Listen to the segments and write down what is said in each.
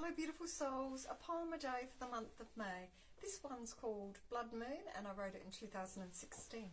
Hello beautiful souls, a poem a day for the month of May. This one's called Blood Moon and I wrote it in 2016.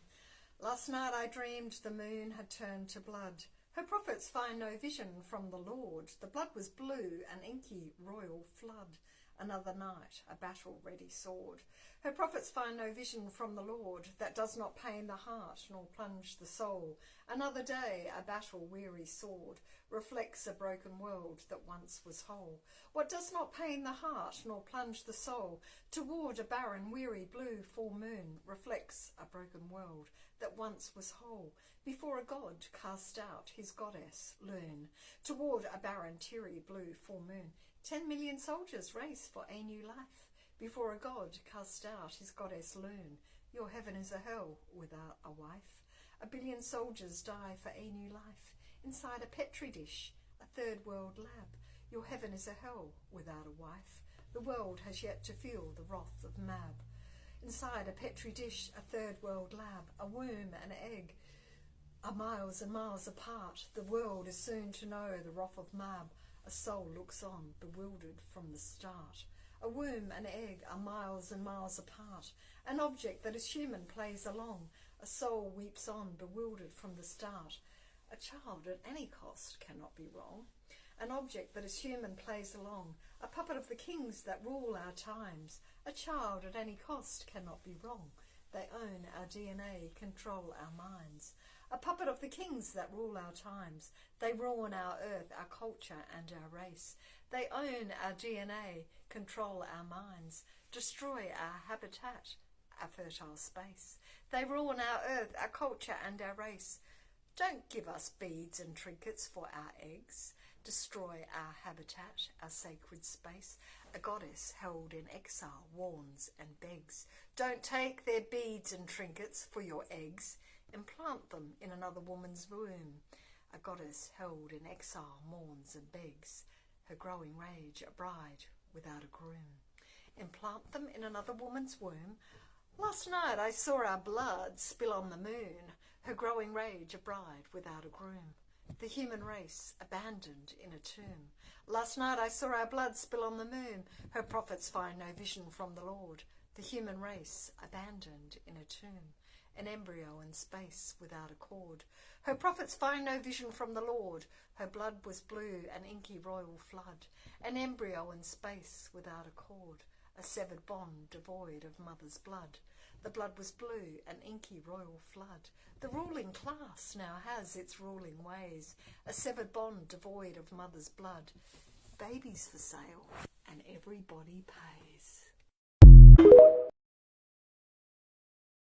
Last night I dreamed the moon had turned to blood. Her prophets find no vision from the Lord. The blood was blue, an inky royal flood. Another night, a battle-ready sword. Her prophets find no vision from the Lord that does not pain the heart nor plunge the soul. Another day, a battle-weary sword reflects a broken world that once was whole. What does not pain the heart nor plunge the soul toward a barren, weary blue full moon reflects a broken world that once was whole. Before a god cast out his goddess, learn. Toward a barren, teary blue full moon, 10 million soldiers race for a new life. Before a god cast out his goddess, learn. Your heaven is a hell without a wife. 1 billion soldiers die for a new life. Inside a petri dish, a third world lab. Your heaven is a hell without a wife. The world has yet to feel the wrath of Mab. Inside a petri dish, a third world lab. A worm and egg are miles and miles apart. The world is soon to know the wrath of Mab. A soul looks on, bewildered from the start. A worm and egg are miles and miles apart. An object that is human plays along. A soul weeps on, bewildered from the start. A child at any cost cannot be wrong. An object that is human plays along. A puppet of the kings that rule our times. A child at any cost cannot be wrong. They own our DNA, control our minds. A puppet of the kings that rule our times. They ruin our earth, our culture and our race. They own our DNA, control our minds, destroy our habitat, our fertile space. They ruin our earth, our culture and our race. Don't give us beads and trinkets for our eggs. Destroy our habitat, our sacred space. A goddess held in exile warns and begs. Don't take their beads and trinkets for your eggs. Implant them in another woman's womb. A goddess held in exile mourns and begs. Her growing rage, a bride without a groom. Implant them in another woman's womb. Last night I saw our blood spill on the moon. Her growing rage, a bride without a groom. The human race abandoned in a tomb. Last night I saw our blood spill on the moon. Her prophets find no vision from the Lord. The human race abandoned in a tomb. An embryo in space without a cord. Her prophets find no vision from the Lord. Her blood was blue, an inky royal flood. An embryo in space without a cord. A severed bond devoid of mother's blood. The blood was blue, an inky royal flood. The ruling class now has its ruling ways. A severed bond devoid of mother's blood. Babies for sale, and everybody pays.